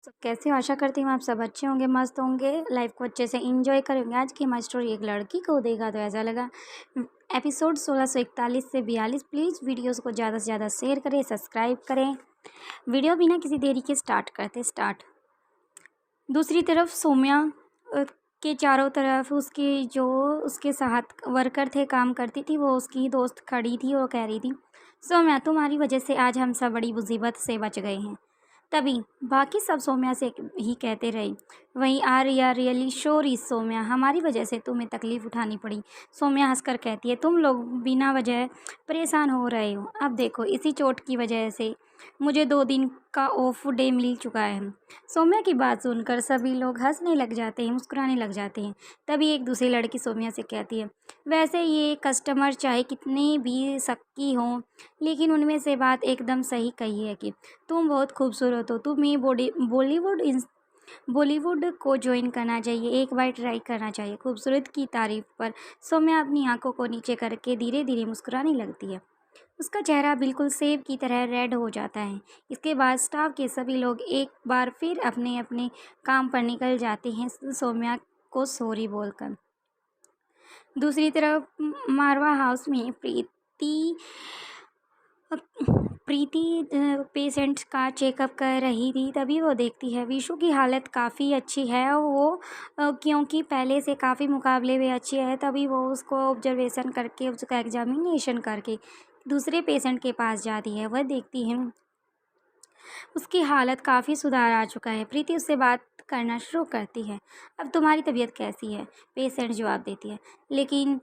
तो कैसे हो? आशा करती हूँ आप सब अच्छे होंगे, मस्त होंगे, लाइफ को अच्छे से एंजॉय करेंगे। आज की हमारी स्टोरी एक लड़की को देखा तो ऐसा लगा। एपिसोड 1641 से 42। प्लीज़ वीडियोस को ज़्यादा से ज़्यादा शेयर करें, सब्सक्राइब करें। वीडियो बिना किसी देरी के स्टार्ट करते स्टार्ट। दूसरी तरफ सौम्या के चारों तरफ उसके साथ वर्कर थे, काम करती थी, वो उसकी दोस्त खड़ी थी और कह रही थी, सौम्या तुम्हारी वजह से आज हम सब बड़ी मुसीबत से बच गए हैं। तभी बाकी सब सौम्या से ही कहते रहे, वहीं आर्या रियली श्योर सौम्या, हमारी वजह से तुम्हें तकलीफ़ उठानी पड़ी। सौम्या हंसकर कहती है, तुम लोग बिना वजह परेशान हो रहे हो। अब देखो इसी चोट की वजह से मुझे 2 दिन का ऑफ डे मिल चुका है। सौम्या की बात सुनकर सभी लोग हंसने लग जाते हैं, मुस्कुराने लग जाते हैं। तभी एक दूसरी लड़की सौम्या से कहती है, वैसे ये कस्टमर चाहे कितने भी शक्की हों, लेकिन उनमें से बात एकदम सही कही है कि तुम बहुत खूबसूरत हो। तुम्हें बॉलीवुड को ज्वाइन करना चाहिए, एक बार ट्राई करना चाहिए। खूबसूरत की तारीफ पर सौम्या अपनी आंखों को नीचे करके धीरे धीरे मुस्कुराने लगती है। उसका चेहरा बिल्कुल सेब की तरह रेड हो जाता है। इसके बाद स्टाफ के सभी लोग एक बार फिर अपने अपने काम पर निकल जाते हैं, सौम्या को सॉरी बोलकर। दूसरी तरफ मारवा हाउस में प्रीति पेशेंट का चेकअप कर रही थी। तभी वो देखती है विशु की हालत काफ़ी अच्छी है, वो क्योंकि पहले से काफ़ी मुकाबले में अच्छी है। तभी वो उसको ऑब्जर्वेशन करके, उसका एग्जामिनेशन करके दूसरे पेशेंट के पास जाती है। वह देखती है उसकी हालत काफ़ी सुधार आ चुका है। प्रीति उससे बात करना शुरू करती है, अब तुम्हारी तबीयत कैसी है? पेशेंट जवाब देती है, लेकिन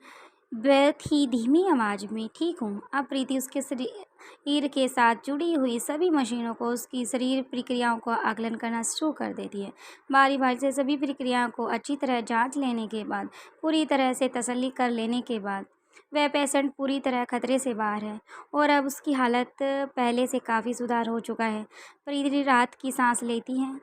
बहुत ही धीमी आवाज़ में, ठीक हूँ। अब प्रीति उसके शरीर के साथ जुड़ी हुई सभी मशीनों को, उसकी शरीर प्रक्रियाओं का आकलन करना शुरू कर देती है। बारी बारी से सभी प्रक्रियाओं को अच्छी तरह जांच लेने के बाद, पूरी तरह से तसल्ली कर लेने के बाद, वह पेशेंट पूरी तरह खतरे से बाहर है और अब उसकी हालत पहले से काफ़ी सुधार हो चुका है। प्रीति राहत की सांस लेती है।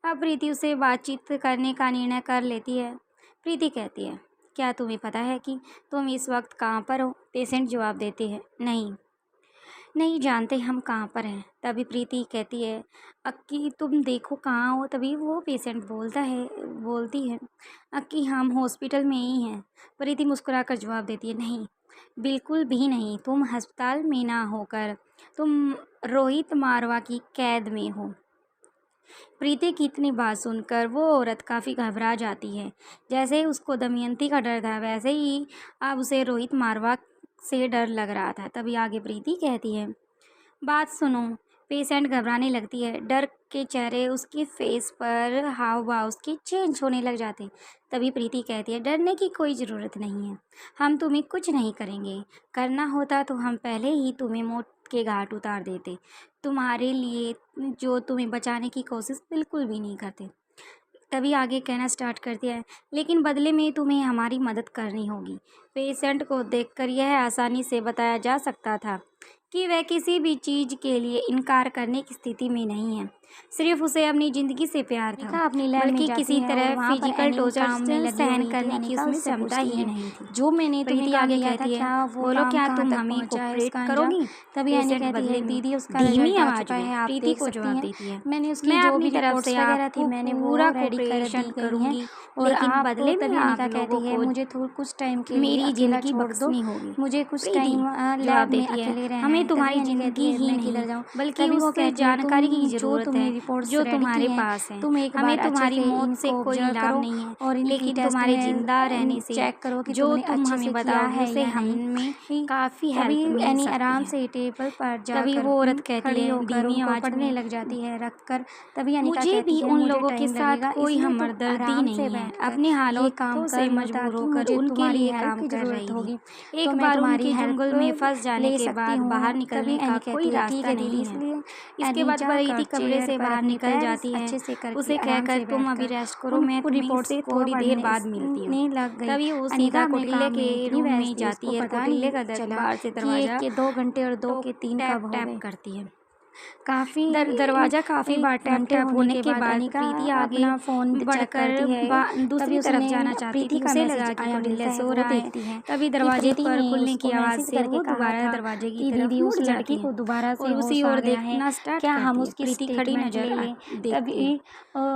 अब प्रीति उससे बातचीत करने का निर्णय कर लेती है। प्रीति कहती है, क्या तुम्हें पता है कि तुम इस वक्त कहाँ पर हो? पेशेंट जवाब देते हैं, नहीं जानते हम कहाँ पर हैं। तभी प्रीति कहती है, अक्की तुम देखो कहाँ हो। तभी वो पेशेंट बोलती है, अक्की हम हॉस्पिटल में ही हैं। प्रीति मुस्कुराकर जवाब देती है, नहीं बिल्कुल भी नहीं, तुम अस्पताल में ना होकर तुम रोहित मारवा की कैद में हो। प्रीति की इतनी बात सुनकर वो औरत काफ़ी घबरा जाती है। जैसे उसको दमयंती का डर था, वैसे ही अब उसे रोहित मारवा से डर लग रहा था। तभी आगे प्रीति कहती है, बात सुनो। पेशेंट घबराने लगती है, डर के चेहरे उसके फेस पर हाव भाव उसके चेंज होने लग जाते हैं। तभी प्रीति कहती है, डरने की कोई ज़रूरत नहीं है, हम तुम्हें कुछ नहीं करेंगे। करना होता तो हम पहले ही तुम्हें मौत के घाट उतार देते, तुम्हारे लिए जो तुम्हें बचाने की कोशिश बिल्कुल भी नहीं करते। तभी आगे कहना स्टार्ट करती है, लेकिन बदले में तुम्हें हमारी मदद करनी होगी। पेशेंट को देखकर यह आसानी से बताया जा सकता था कि वह किसी भी चीज़ के लिए इनकार करने की स्थिति में नहीं है। सिर्फ उसे अपनी ज़िंदगी से प्यार था, बल्कि किसी तरह फिजिकल टॉर्चर सहन करने की उसमें क्षमता ही नहीं थी। जो मैंने प्रीति आगे कहती है, बोलो क्या तुम हमें कोऑपरेट करोगी? तभी यानी पेशेंट कहती बदले है, में दीदी उसका धीमी रिजल्ट आ आवाज चुका में है, आप प्रीति देख को सकती जवाब हैं। देती है, मैंने उसकी मैं जो अपनी भी तरफ रिपोर्ट्स से वगैरह थी आपको मैंने वो पूरा रेडी कर कोऑपरेशन दी गई करूंगी, हैं। और लेकिन आप बदले में तभी आप अनिका कहती लोगों है, को मुझे कुछ टाइम के लिए मेरी अकेला जिंदगी छोड़ दो, बख्शनी होगी। मुझे कुछ प्रीति टाइम जवाब लैब में देती है, अकेले रहना हमें है। तभी तुम्हारी अनिका कहती जिंदगी है, ही मैं नहीं किधर जाऊँ? बल्कि तभी वो उस कहती है, जानकारी की जो ज़रूरत तुमने है रिपोर्ट्स जो रेडी तुम्हारे की हैं, पास है। तुम एक हमें बार अच्छे तुम्हारी से मौत से इनको कोई ऑब्जर्व लाभ करो नहीं है, और इनकी लेकिन टेस्ट तुम्हारे जिंदा रहने से चेक करो कि जो तुमने तुम अच्छे हमें से किया बताओगे है उसे या हमें काफ़ी तभी हेल्प मिल एनी सकती आराम है। से टेबल पर तभी जाकर वो औरत कहती खड़ी है होकर धीमी उनको आवाज पढ़ने में, लग जाती है रखकर। तभी अनिका मुझे कहती भी है, उन मुझे लोगों के टाइम साथ लगेगा, कोई इसलिए तुम हमदर्दी आराम से नहीं है, बैठकर अपनी ये काम हालातों से कर लो मजबूर ताकि होकर मुझे उनके तुम्हारी लिए हेल्प काम की कर ज़रूरत रही होगी थी। तो एक मैं बार तुम्हारी उनके जंगल में हेल्प फंस जाने ले के सकती बाद बाहर हूँ। निकलने तभी का एनी कोई कहती है, ठीक रास्ता है दीदी। नहीं है। इसलिए इसके एनी बाद जाकर प्रीति कमरे चेयर से पर बाहर अपने निकल पैर जाती है, अच्छे से करके उसे आराम कहकर से तुम अभी बैठकर रेस्ट करो, मैं उन तुम्हें रिपोर्ट्स इससे को थोड़ी देर पढ़ने बाद मिलती हूँ। लग गई। तभी वो अनिका सीधा अपने कौटिल्य काम के में इतनी रूम व्यस्त में थी, जाती उसको है और पता कौटिल्य नहीं का चला दरबार से कि दरवाजा 1 के 2 घंटे और 2 टोक के 3 टैप कब हो टैप गए। करती है। काफी दरवाजा काफी बार टैप टैप होने के बाद अनिका प्रीति आगे अपना फोन चेक बढ़कर करती है। दूसरी तभी तरफ उसने जाना चाहती प्रीति थी। का उसे मैसेज लगा कि आया कौटिल्य मिलता है, सो वो रहा है। देखती है तभी कि दरवाजे प्रीति पर ने खुलने की उसको आवाज मैसेज से करके वो कहा दोबारा था दरवाजे की कि तरफ दीदी उस मुड़ लड़की जाती को है दोबारा से और उसी होश आ ओर गया है, देखना स्टार्ट क्या हम करती है। उसकी प्रीति खड़ी स्टेटमेंट नजर ले लें। देखती है। तभी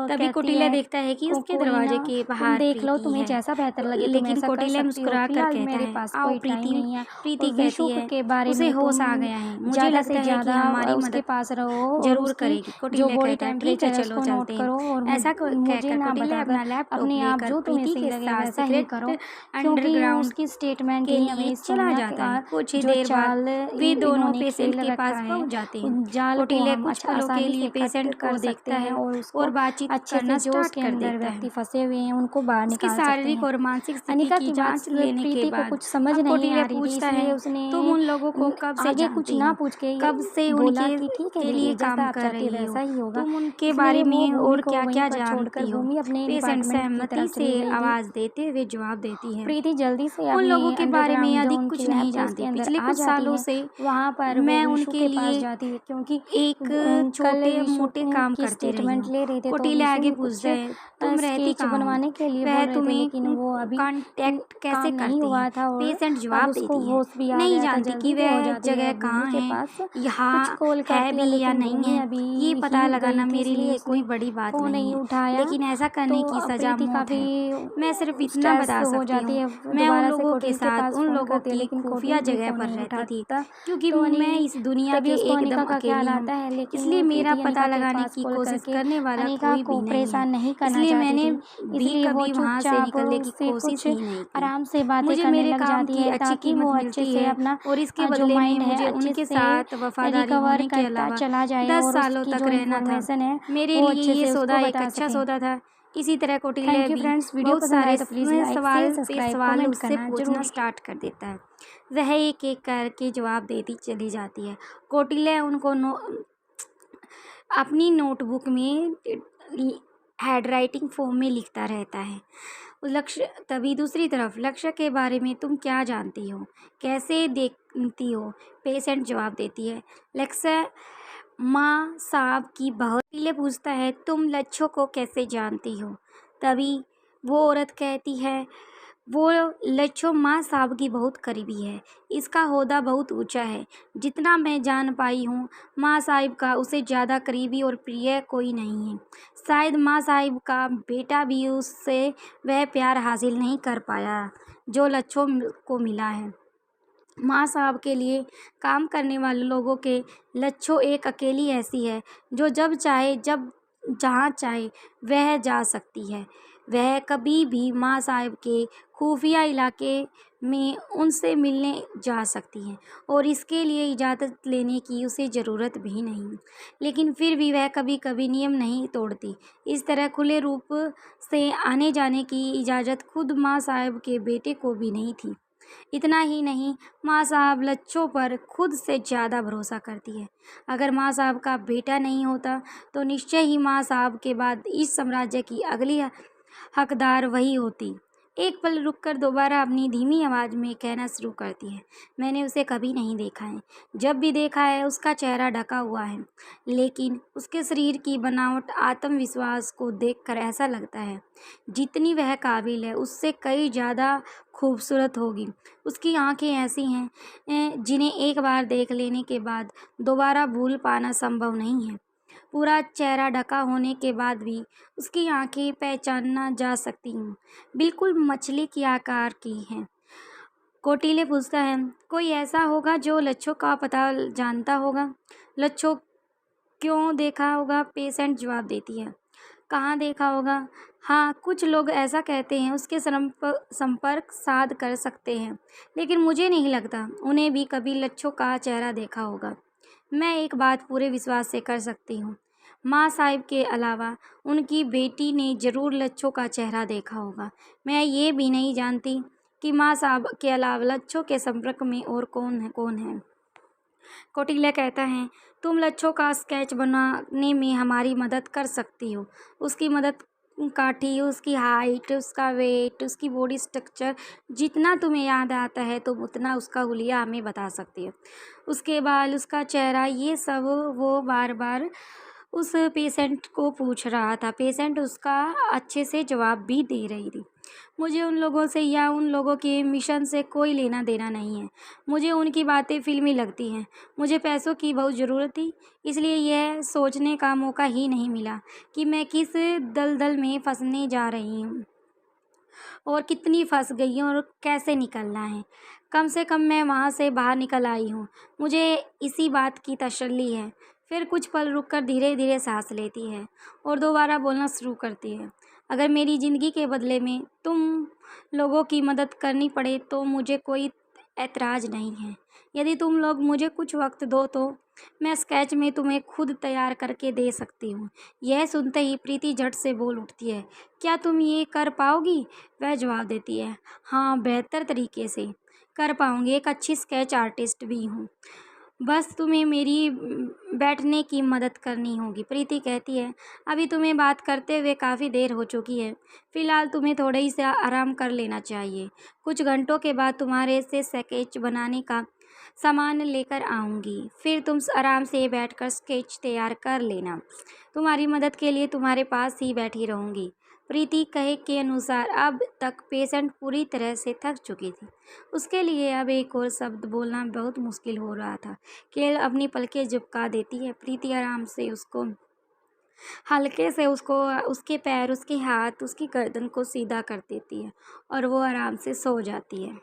तभी कहती कौटिल्य है देखता है कि उसके कोई दरवाजे ना, के तुम बाहर देख लो, प्रीति तुम्हें है। जैसा बेहतर लगे तुम लेकिन ऐसा कर कौटिल्य सकती हो, मुस्कुरा कर फिलहाल कहता मेरे है, पास आओ कोई टाइम प्रीति। नहीं है। प्रीति और कहती विशु है, के बारे उसे में होश आ तुम गया है, मुझे ज़्यादा लगता से है कि ज़्यादा हमारी उसके मदद पास रहो और जरूर उसकी करेगी। जो कौटिल्य बॉडी कहता है, ठीक है टेम्परेचर है चलो उसको नोट चलते हैं। करो और ऐसा मुझे कहकर ना कौटिल्य अपना बताकर लैपटॉप अपने आप लेकर जो तुम्हें प्रीति सही के लगे साथ वैसा ही करो, सीक्रेट क्योंकि अंडरग्राउंड उसकी स्टेटमेंट के ही लिए हमें चला सोनिया जाता है। का कुछ ही जो देर बाद चाल वे दोनों इन्होंने पेशेंट खेल के रखा पास है, पहुंच जाते उस हैं। जाल को कौटिल्य हम कुछ पलों के आसानी लिए से पेशेंट कट को कर सकते देखता हैं है और और उसको बातचीत अच्छे करना से जो स्टार्ट उसके कर अंदर देता है। व्यक्ति फंसे हुए हैं उनको बाहर उसकी निकाल सकते शारीरिक हैं। और मानसिक स्थिति अनिका की की बात जांच लेने के प्रीति को बाद कुछ समझ अब नहीं आ कौटिल्य रही थी, पूछता इसलिए है, उसने तुम उन लोगों को कब से आगे कुछ जानती ना हो, पूछ के कब से बोला उनके कि ठीक है के दीदी, लिए जैसा काम आप कर चाहती है रही हो, वैसा ही होगा। तुम उनके इसलिए बारे वो में भूमि और को क्या वहीं क्या पर छोड़कर जानती हो। भूमि अपने पेशेंट डिपार्टमेंट की सहमति तरफ से चली गई थी। आवाज देते हुए जवाब देती है। प्रीति जल्दी से उन लोगों अपनी के बारे में अंडरग्राउंड जो अधिक उनकी कुछ लैब नहीं है उसके जानती। अंदर पिछले आ कुछ जाती सालों है। से वहाँ पर वो मैं विशु उनके के पास लिए जाती है, क्योंकि एक कल छोटे विशु मोटे काम की करती रही स्टेटमेंट हूँ। ले रहे थे तो कौटिल्य विशु आगे ने कुछ पूछता है, तुम रहती स्केच कहाँ हो, बनवाने के लिए वह बोल रहे थे, लेकिन तुम्हें वो अभी कांटेक्ट कैसे काम नहीं करते हैं। हुआ था और पेशेंट अब जवाब उसको देती है, होश भी आ नहीं गया था। जानती कि जल्दी से हो वह जाती जगह है भूमि कहाँ के है, पास, कुछ यहाँ कॉल है करती है, भी या लेकिन नहीं भूमि है। अभी ये पता ही लगाना गई थी, मेरे इसलिए लिए कोई उसने बड़ी बात फोन नहीं नहीं है, उठाया। लेकिन ऐसा करने तो की सजा प्रीति मौत काफी है। मैं सिर्फ इतना स्ट्रेस बता हो सकती जाती हूँ, है, मैं उन दोबारा से लोगों के कोटिल के साथ पास उन फोन लोगों करती है, की लेकिन खुफिया कोटिल भी जगह फोन पर नहीं रहती थी, उठाता। क्योंकि तो मैं इस दुनिया तभी पे उसको एकदम अनिका का ख्याल अकेली हूँ। आता है, लेकिन इसलिए वो मेरा प्रीति पता अनिका के लगाने पास की कॉल कोशिश करके करने वाला अनिका कोई को भी नहीं है। परेशान नहीं करना इसलिए चाहती मैंने थी, भी इसलिए वो कभी वहां से चुपचाप निकलने की उससे कोशिश कुछ ही नहीं की। आराम से बातें मुझे करने मेरे लग काम जाती की है, अच्छी ताकि कीमत वो अच्छे मिलती से है अपना और इसके जो बदले में माइंड है मुझे अच्छे उनके से साथ वफादारी रिकवर होने के करता अलावा चला जाए 10 और सालों उसकी तक जो रहना था। इन्फॉर्मेशन है मेरे वो लिए अच्छे ये से उसको सौदा एक बता अच्छा सकें। सौदा था। इसी तरह कौटिल्य थैंक यू भी फ्रेंड्स, वीडियो बहुत पसंद सारे आए तो प्लीज़ लाइक शेयर सब्सक्राइब सवाल कमेंट उससे करना पूछना जरूर। स्टार्ट कर देता है। वह एक एक करके जवाब देती चली जाती है। कौटिल्य उनको अपनी नोटबुक में हैंडराइटिंग फॉर्म में लिखता रहता है। लक्ष्य तभी दूसरी तरफ, लक्ष्य के बारे में तुम क्या जानती हो, कैसे देखती हो। पेशेंट जवाब देती है, लक्ष्य माँ साहब की बहुत। कौटिल्य पूछता है, तुम लक्ष्यों को कैसे जानती हो। तभी वो औरत कहती है, वो लच्छो माँ साहब की बहुत करीबी है, इसका ओहदा बहुत ऊंचा है। जितना मैं जान पाई हूँ, माँ साहिब का उसे ज़्यादा करीबी और प्रिय कोई नहीं है। शायद माँ साहिब का बेटा भी उससे वह प्यार हासिल नहीं कर पाया जो लच्छो को मिला है। माँ साहब के लिए काम करने वाले लोगों के लच्छो एक अकेली ऐसी है जो जब चाहे जब जहाँ चाहे वह जा सकती है। वह कभी भी माँ साहब के खुफिया इलाके में उनसे मिलने जा सकती है और इसके लिए इजाज़त लेने की उसे ज़रूरत भी नहीं, लेकिन फिर भी वह कभी कभी नियम नहीं तोड़ती। इस तरह खुले रूप से आने जाने की इजाज़त खुद माँ साहब के बेटे को भी नहीं थी। इतना ही नहीं, माँ साहब लच्छों पर खुद से ज़्यादा भरोसा करती है। अगर माँ साहब का बेटा नहीं होता तो निश्चय ही माँ साहब के बाद इस साम्राज्य की अगली हकदार वही होती। एक पल रुककर दोबारा अपनी धीमी आवाज़ में कहना शुरू करती है, मैंने उसे कभी नहीं देखा है। जब भी देखा है उसका चेहरा ढका हुआ है, लेकिन उसके शरीर की बनावट आत्मविश्वास को देखकर ऐसा लगता है जितनी वह काबिल है उससे कई ज़्यादा खूबसूरत होगी। उसकी आंखें ऐसी हैं जिन्हें एक बार देख लेने के बाद दोबारा भूल पाना संभव नहीं है। पूरा चेहरा ढका होने के बाद भी उसकी आंखें पहचाना जा सकती हैं, बिल्कुल मछली के आकार की हैं। कौटिल्य पूछता है, कोई ऐसा होगा जो लच्छो का पता जानता होगा। लच्छो क्यों देखा होगा, पेशेंट जवाब देती है, कहाँ देखा होगा। हाँ, कुछ लोग ऐसा कहते हैं, उसके संपर्क साध कर सकते हैं, लेकिन मुझे नहीं लगता उन्हें भी कभी लच्छो का चेहरा देखा होगा। मैं एक बात पूरे विश्वास से कर सकती हूँ, माँ साहिब के अलावा उनकी बेटी ने ज़रूर लच्छो का चेहरा देखा होगा। मैं ये भी नहीं जानती कि माँ साहब के अलावा लच्छो के संपर्क में और कौन है। कौटिल्य कहता है, तुम लच्छो का स्केच बनाने में हमारी मदद कर सकती हो। उसकी मदद काठी, उसकी हाइट, उसका वेट, उसकी बॉडी स्ट्रक्चर जितना तुम्हें याद आता है तुम उतना उसका हुलिया हमें बता सकती हो। उसके बाद उसका चेहरा, ये सब वो बार बार उस पेशेंट को पूछ रहा था। पेशेंट उसका अच्छे से जवाब भी दे रही थी। मुझे उन लोगों से या उन लोगों के मिशन से कोई लेना देना नहीं है। मुझे उनकी बातें फिल्मी लगती हैं। मुझे पैसों की बहुत ज़रूरत थी, इसलिए यह सोचने का मौका ही नहीं मिला कि मैं किस दलदल में फंसने जा रही हूँ और कितनी फंस गई हूँ और कैसे निकलना है। कम से कम मैं वहाँ से बाहर निकल आई हूँ, मुझे इसी बात की तसल्ली है। फिर कुछ पल रुककर धीरे धीरे सांस लेती है और दोबारा बोलना शुरू करती है। अगर मेरी ज़िंदगी के बदले में तुम लोगों की मदद करनी पड़े तो मुझे कोई ऐतराज़ नहीं है। यदि तुम लोग मुझे कुछ वक्त दो तो मैं स्केच में तुम्हें खुद तैयार करके दे सकती हूँ। यह सुनते ही प्रीति झट से बोल उठती है, क्या तुम ये कर पाओगी? वह जवाब देती है, हाँ, बेहतर तरीके से कर पाऊँगी, एक अच्छी स्केच आर्टिस्ट भी हूँ। बस तुम्हें मेरी बैठने की मदद करनी होगी। प्रीति कहती है, अभी तुम्हें बात करते हुए काफ़ी देर हो चुकी है। फ़िलहाल तुम्हें थोड़ा ही सा आराम कर लेना चाहिए। कुछ घंटों के बाद तुम्हारे से स्केच बनाने का सामान लेकर आऊँगी। फिर तुम आराम से बैठकर स्केच तैयार कर लेना। तुम्हारी मदद के लिए तुम्हारे पास ही बैठी रहूँगी। प्रीति कहे के अनुसार अब तक पेशेंट पूरी तरह से थक चुकी थी। उसके लिए अब एक और शब्द बोलना बहुत मुश्किल हो रहा था। केवल अपनी पलकें झपका देती है। प्रीति आराम से उसको हल्के से उसके पैर, उसके हाथ, उसकी गर्दन को सीधा कर देती है और वो आराम से सो जाती है।